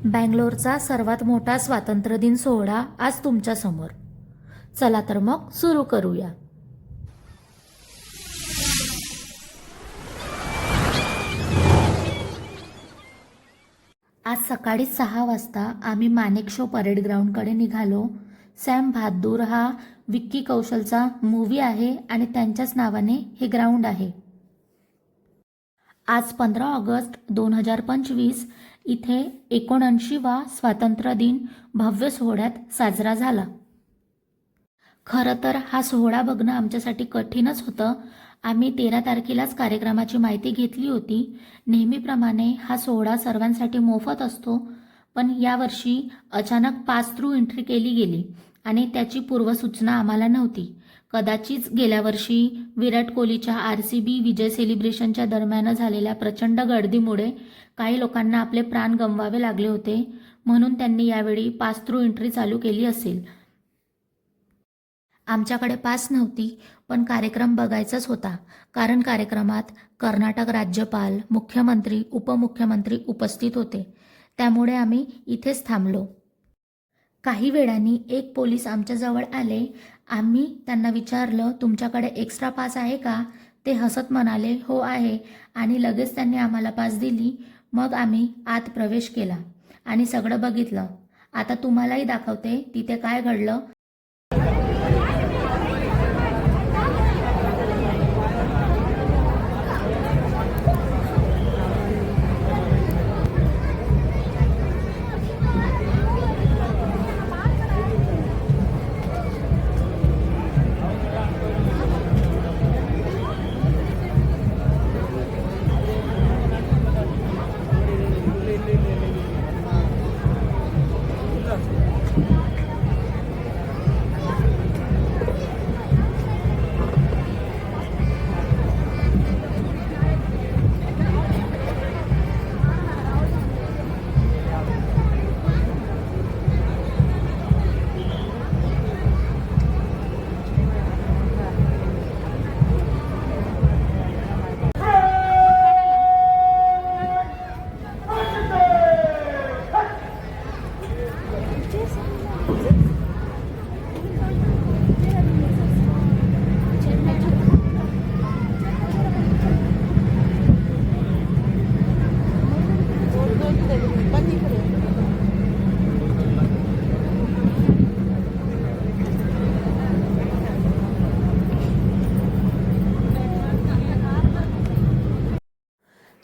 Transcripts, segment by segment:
बँगलोरचा सर्वात मोठा स्वातंत्र्यदिन सोहळा आज तुमच्या समोर. चला तर मग सुरू करूया. आज सकाळी 6 वाजता आम्ही मानेकशॉ परेड ग्राउंडकडे निघालो. सॅम बहादूर हा विक्की कौशलचा मूवी आहे आणि त्यांच्याच नावाने हे ग्राउंड आहे. आज 15 ऑगस्ट 2025 इथे 79वा स्वातंत्र्य दिन भव्य सोहळ्यात साजरा झाला. खरं तर हा सोहळा बघणं आमच्यासाठी कठीणच होतं. आम्ही 13 तारखेलाच कार्यक्रमाची माहिती घेतली होती. नेहमीप्रमाणे हा सोहळा सर्वांसाठी मोफत असतो, पण यावर्षी अचानक पास थ्रू एंट्री केली गेली आणि त्याची पूर्वसूचना आम्हाला नव्हती. कदाचित गेल्या वर्षी विराट कोहलीच्या RCB विजय सेलिब्रेशनच्या दरम्यान झालेल्या प्रचंड गर्दीमुळे काही लोकांना आपले प्राण गमवावे लागले होते, म्हणून त्यांनी यावेळी पास थ्रू एंट्री चालू केली असेल. आमच्याकडे पास नव्हती, पण कार्यक्रम बघायचाच होता, कारण कार्यक्रमात कर्नाटक राज्यपाल, मुख्यमंत्री, उपमुख्यमंत्री उपस्थित होते. त्यामुळे आम्ही इथेच थांबलो. काही वेळाने एक पोलीस आमच्याजवळ आले. आम्ही त्यांना विचारलं, तुमच्याकडे एक्स्ट्रा पास आहे का? ते हसत म्हणाले, हो आहे, आणि लगेच त्यांनी आम्हाला पास दिली. मग आम्ही आत प्रवेश केला आणि सगळं बघितलं. आता तुम्हालाही दाखवते तिथे काय घडलं.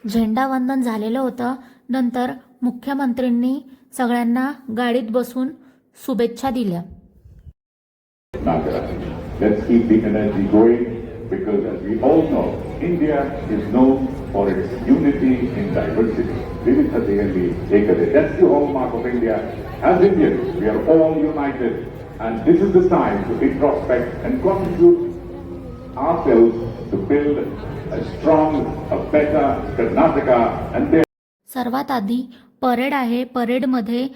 झेंडावंदन झालेलं होतं. नंतर मुख्यमंत्र्यांनी सगळ्यांना गाडीत बसून शुभेच्छा दिल्या. Let's keep the energy going, because as we all know, India is known for its unity in diversity. Vividhati ekate. That's the hallmark of India. As Indians, we are all united, and this is the time to introspect and contribute ourselves to build a strong, a better Karnataka. And there सर्वात आधी parade आहे. परेडमध्ये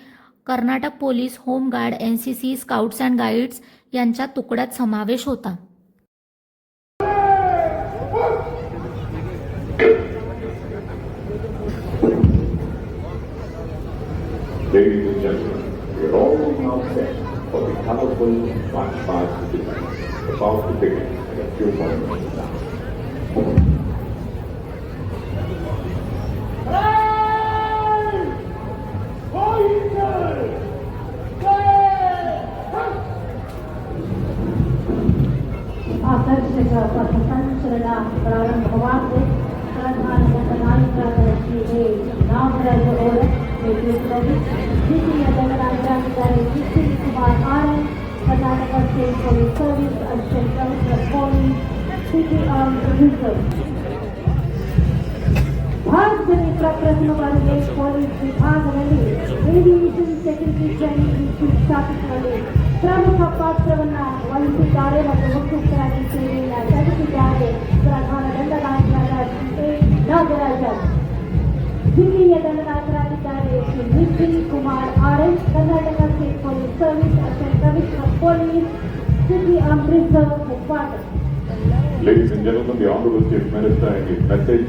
Karnataka police, home guard, NCC, scouts and guides यांच्या तुकड्यात समावेश होता. Ladies and gentlemen, we are all now set for the colorful march past event about to begin in a few moments now. आकर्षक पथसंचलना प्रारंभवाचे प्रधानमंत्री हे नामराज ओळख द्वितीय दंडाधिकारी Vicky Kumar Anand, Karnataka state police service assistant commissioner police, city armed reserve, ಭಾರತದಲ್ಲಿ ಪ್ರಪ್ರಥಮ ಬಾರಿಗೆ police ವಿಭಾಗದಲ್ಲಿ aviation security training institute ಸ್ಥಾಪಿಸುವಲ್ಲಿ ಪ್ರಮುಖ ಪಾತ್ರವನ್ನು ವಹಿಸಿದ್ದಾರೆ ಮತ್ತು ಮುಖ್ಯಸ್ಥರಾಗಿ ಸೇವೆಯನ್ನು ಸಲ್ಲಿಸಿದ್ದಾರೆ ಪ್ರಧಾನ ದಂಡನಾಯಕರಾದ ಶ್ರೀ ನಾಗರಾಜನ್. ಹಿರಿಯ ದಂಡನಾಯಕರಾಗಿದ್ದಾರೆ Shri Vicky Kumar RS, Karnataka state police service assistant commissioner police, city armed reserve headquarter. Ladies and gentlemen, the Honorable Chief Minister in his message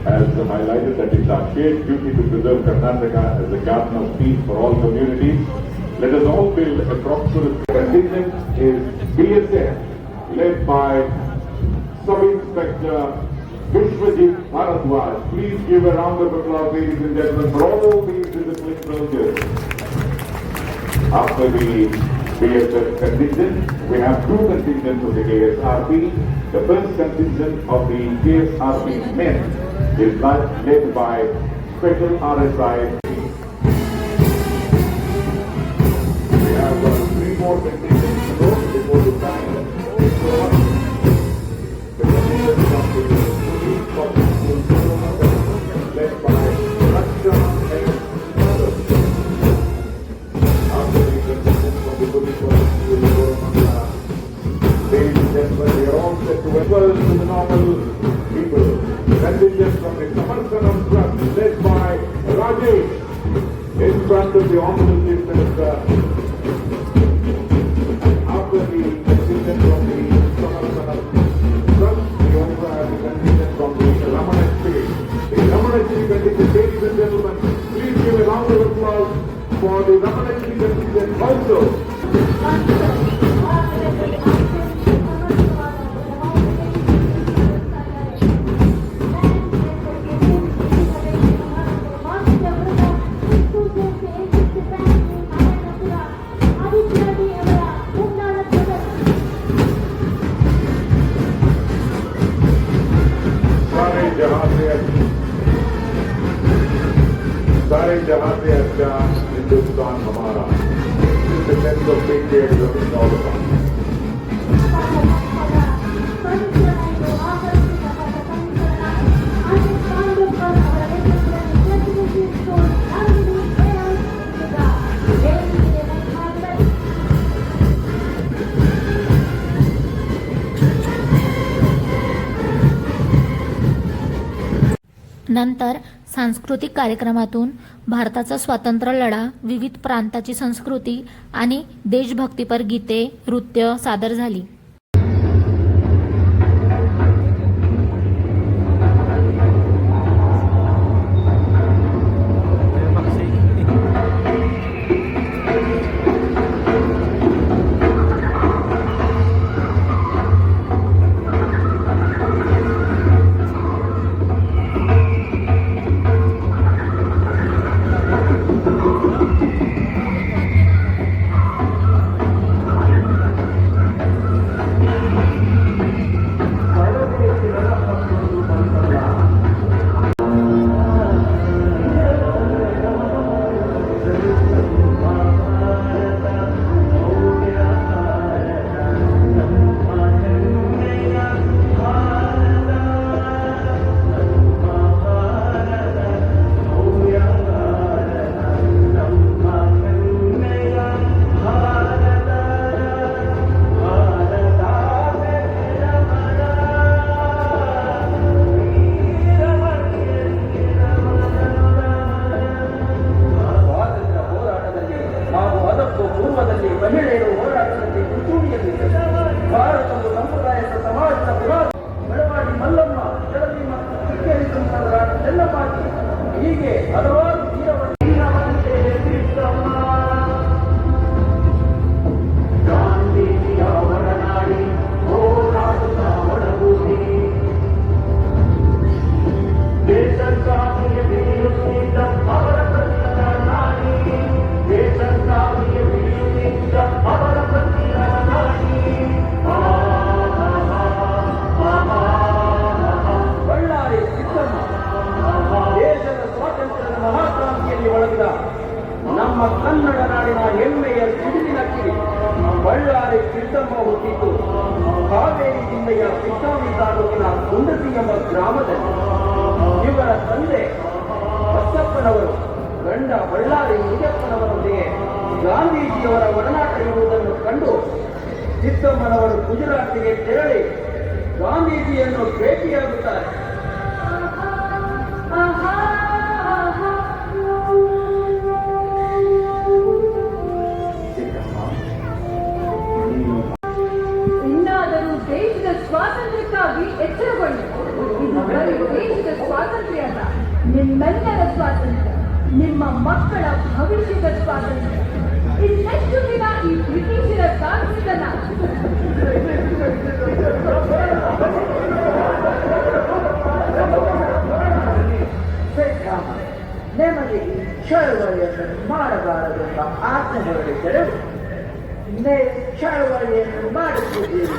has highlighted that it's our shared duty to preserve Karnataka as a garden of peace for all communities. Let us all build a prosperous contingent is BSF, led by Sub-Inspector Vishwajit Bharadwaj. Please give a round of applause, ladies and gentlemen, for all these disciplined soldiers. After the BSF contingent, we have two contingents of the KSRP. The first contingent of the KSRP men is led by Special RSI. We have three more contingents to go before the time. The contingent of the police led by Raksha and others. After the contingent of the police will go on. Ladies and gentlemen, we are all set to welcome to the normal people. Contingent from the Samarthanam Trust led by Rajesh in front of the Honorable Chief Minister. After the contingent from the Samarthanam Trust, we also have the contingent from the Ramanashri. The Ramanashri contingent, ladies and gentlemen, please give a round of applause for the Ramanashri contingent also. सारे जहां से अच्छा हिंदुस्तान हमारा. This is the sense of patriotism in all of us. नंतर सांस्कृतिक कार्यक्रमातून भारताचा स्वातंत्र्य लढा, विविध प्रांताची संस्कृती आणि देशभक्तीपर गीते, नृत्य सादर झाली. ನಮ್ಮ ಕನ್ನಡ ನಾಡಿನ ಹೆಮ್ಮೆಯ ಸಿಡಿಲಿನ ಕಿಡಿ ಬಳ್ಳಾರಿ ಸಿದ್ದಮ್ಮ ಹುಟ್ಟಿದ್ದು ಕಾವೇರಿ ಜಿಲ್ಲೆಯ ಚಿಕ್ಕಾವಿ ತಾಲೂಕಿನ ಕುಂದಸಿ ಎಂಬ ಗ್ರಾಮದಲ್ಲಿ. ಇವರ ತಂದೆ ಬಸಪ್ಪನವರು ಗಂಡ ಬಳ್ಳಾರಿ ಮುನಿಯಪ್ಪನವರೊಂದಿಗೆ ಗಾಂಧೀಜಿಯವರ ಒಡನಾಟ ಇರುವುದನ್ನು ಕಂಡು ಸಿದ್ದಮ್ಮನವರು ಗುಜರಾತಿಗೆ ತೆರಳಿ ಗಾಂಧೀಜಿಯನ್ನು ಭೇಟಿಯಾಗುತ್ತಾರೆ. ಇನ್ನಾದರೂ ದೇಶದ ಸ್ವಾತಂತ್ರ್ಯಕ್ಕಾಗಿ ಎಚ್ಚರಗೊಂಡು ದೇಶದ ಸ್ವಾತಂತ್ರ್ಯ ಅಭಿಷೇಕದ ಸ್ವಾತಂತ್ರ್ಯ ಇನ್ನೆಷ್ಟು ದಿನ ಈ ಬ್ರಿಟಿಷರ ದಾಸ್ಯತನ? ನಿಮಗೆ ಈ ಚಳವಳಿಯನ್ನು ಮಾಡಬಾರದೆಂಬ ಆಜ್ಞೆ ಹೊರಡಿದ್ದರೆ ನೀವು ಚಳವಳಿಯನ್ನು ಮಾಡುತ್ತಿದ್ದೀರಿ.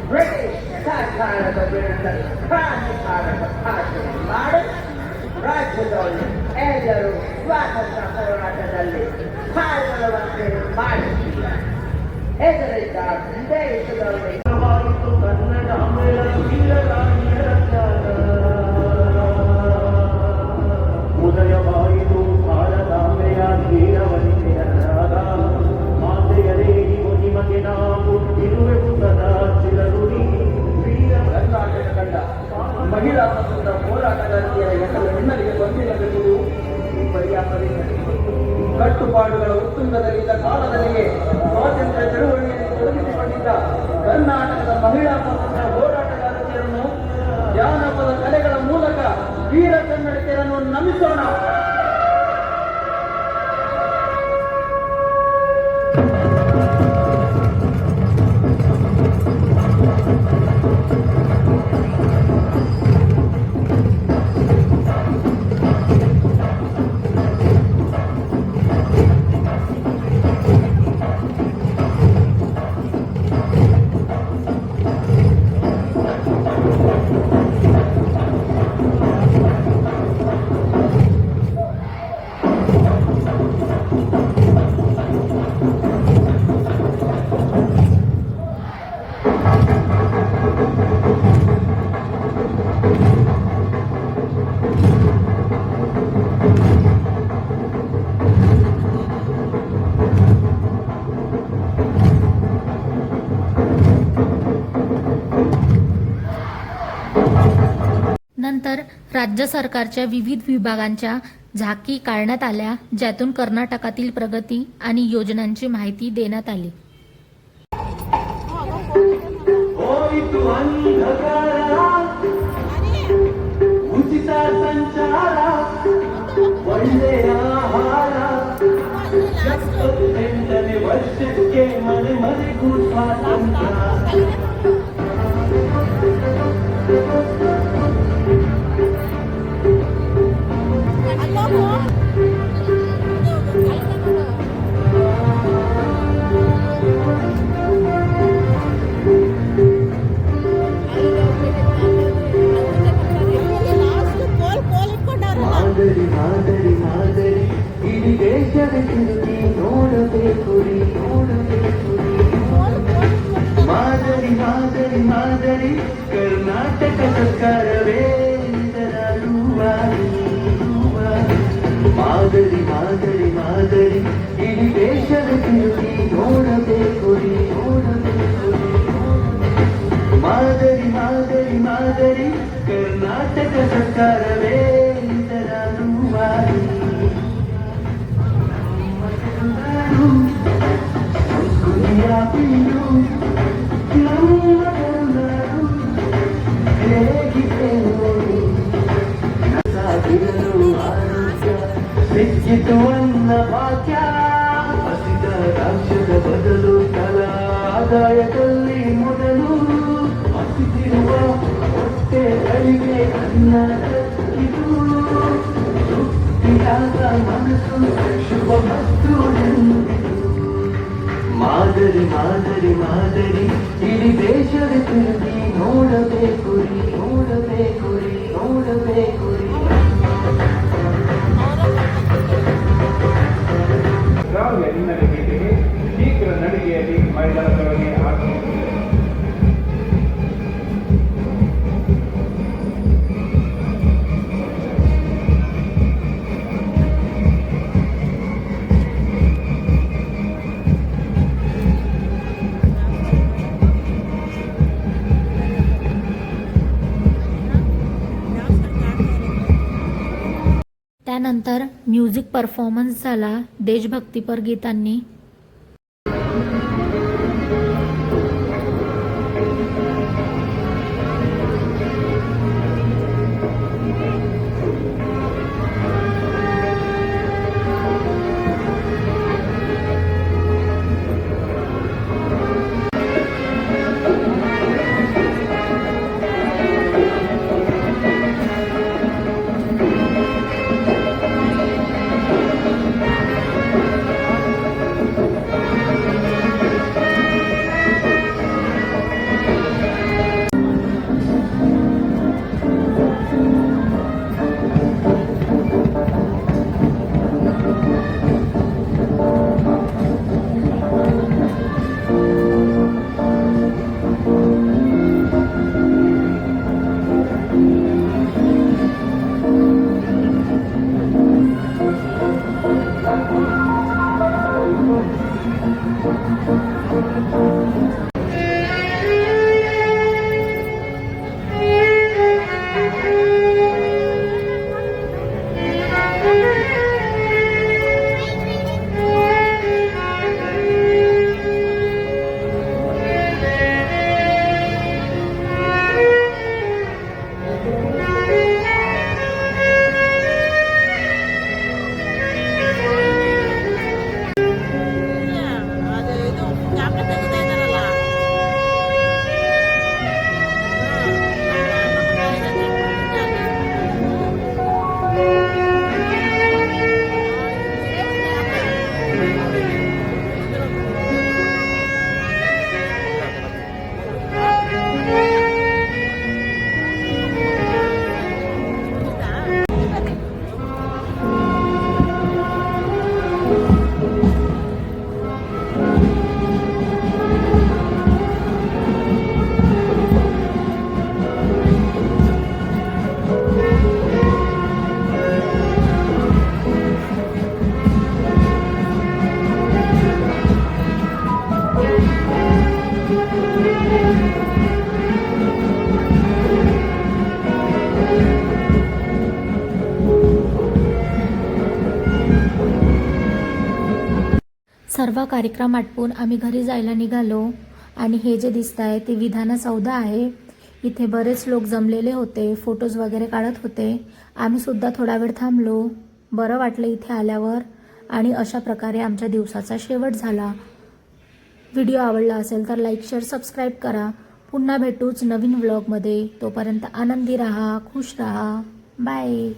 ಬ್ರಿಟಿಷ್ ಸರ್ಕಾರದ ವಿರುದ್ಧ ಕ್ರಾಂತಿಕಾರಕ ಭಾಷಣ ಮಾಡಿ ರಾಜ್ಯದವರು ಎಲ್ಲರೂ ಸ್ವಾತಂತ್ರ್ಯ ಹೋರಾಟದಲ್ಲಿ ಪಾಲ್ಗೊಳ್ಳುವಂತೆ ಮಾಡುತ್ತಿಲ್ಲ. ಇದರಿಂದ ದೇಶದಲ್ಲಿ ಕನ್ನಡ ಉದಯವಾಯಿತು ಭಾರತಾಂಬೆಯ ಧೀರವನಿತೆಯ ರಾಗ. ಮಾತೆಯರೇ ಇವು ನಿಮಗೆ ನಾವು ಇರುವೆವು ಸದಾ ಚಿರಋಣಿ. ವೀರ ಕರ್ನಾಟಕ ಕಂಡ ಮಹಿಳಾ ಸ್ವಾತಂತ್ರ್ಯ ಹೋರಾಟಗಾರ್ತಿಯರ ಹೆಸರು ನಿಮ್ಮರಿಗೆ ಗೊತ್ತಿಲ್ಲವೆಂಬುದು ಈ ಪರ್ಯಾಪರಿಸರ ಕಟ್ಟುಪಾಡುಗಳ ಉತ್ತುಂಗದಲ್ಲಿದ್ದ ಕಾಲದಲ್ಲಿಯೇ ಸ್ವಾತಂತ್ರ್ಯ ಚಳುವಳಿಯಲ್ಲಿ ತೊಡಗಿಸಿಕೊಂಡಿದ್ದ ಕರ್ನಾಟಕದ ಮಹಿಳಾ ಸ್ವಾತಂತ್ರ್ಯ ಹೋರಾಟಗಾರ್ತಿಯರನ್ನು ಜಾನಪದ ಕಲೆಗಳ ಮೂಲಕ ವೀರ ಕನ್ನಡಿಗರನ್ನು ನಮಿಸೋಣ. नंतर राज्य सरकारच्या विविध विभागांच्या झाकी काढण्यात आल्या, ज्यातून कर्नाटकातील प्रगती आणि योजनांची माहिती देण्यात आली. ಹೋಯಿತು ಅಂಧಕಾರ, ಉಚಿತ ಸಂಚಾರ, ಒಳ್ಳೆಯ ಆಹಾರ, 78ನೇ ವರ್ಷಕ್ಕೆ ಮನೆ ಮನೆಗೂ ಸ್ವಾತಂತ್ರ್ಯ. ಮಾದರಿ ಮಾದರಿ ಮಾದರಿ ಇಡೀ ದೇಶದ ತಿರುಗಿ ನೋಡಬೇಕು ರೀ, ನೋಡಬೇಕು ರೀ. ಮಾದರಿ ಮಾದರಿ ಮಾದರಿ ಕರ್ನಾಟಕ ಸರ್ಕಾರವೇ ಇದರ ರೂವಾರಿ, ರೂವಾರಿ. ಮಾದರಿ ಮಾದರಿ ಮಾದರಿ ಇಡೀ ದೇಶದ ತಿರುಗಿ ನೋಡಬೇಕು ರೀ, ನೋಡಬೇಕು ರೀ. ಮಾದರಿ ಮಾದರಿ ಮಾದರಿ ಕರ್ನಾಟಕ ಸರ್ಕಾರವೇ ಇದರ ರೂವಾರಿ. ಸಂಸ್ಕೃತಿಯ ಬೀಡು ನಮ್ಮ ಕರುನಾಡು, ಹೇಗಿದೆ ನೋಡಿ ಸಾಗಿರಲು ಆರೋಗ್ಯ, ಸಿಕ್ಕಿತು ಅನ್ನ ಭಾಗ್ಯ. ಹಸಿದ ರಾಜ್ಯದ ಬದಲು ಕಲಾ ಆದಾಯದಲ್ಲಿ ಮೊದಲು ಹಸಿದಿರುವ ಹೊಟ್ಟೆಗಳಿಗೆ ಅನ್ನ ದಕ್ಕಿತು. ತೃಪ್ತಿಯಾದ ಮನಸ್ಸು ಶುಭ ಮತ್ತು ಎಂದಿತು. ಮಾದರಿ ಮಾದರಿ ಮಾದರಿ ಇಡೀ ದೇಶದ ತಿರುಗಿ ನೋಡಬೇಕು ರೀ, ನೋಡಬೇಕು ರೀ, ನೋಡಬೇಕು ರೀ. ಶ್ರಾವ್ಯ ಹಿನ್ನೆಲೆ ಗೀತೆಗೆ ಶೀಘ್ರ ನಡಿಗೆಯಲ್ಲಿ ಮೈದಾನದೊಳಗೆ ಆಗಮಿಸಿದೆ. त्यानंतर म्युझिक परफॉर्मन्स झाला देशभक्तीपर गीतांनी. सर्व कार्यक्रम आटपून आम्ही घरी जायला निघालो आणि हे जे दिसत आहे ते विधान सौदा आहे. इथे बरेच लोक जमलेले होते, फोटोज वगैरे काढत होते. आम्ही सुद्धा थोडा वेळ थांबलो. बरं वाटलं इथे आल्यावर आणि अशा प्रकारे आमच्या दिवसाचा शेवट झाला. व्हिडिओ आवडला असेल तर लाईक, शेअर, सबस्क्राईब करा. पुन्हा भेटूच नवीन व्लॉगमध्ये. तोपर्यंत आनंदी राहा, खुश राहा. बाय.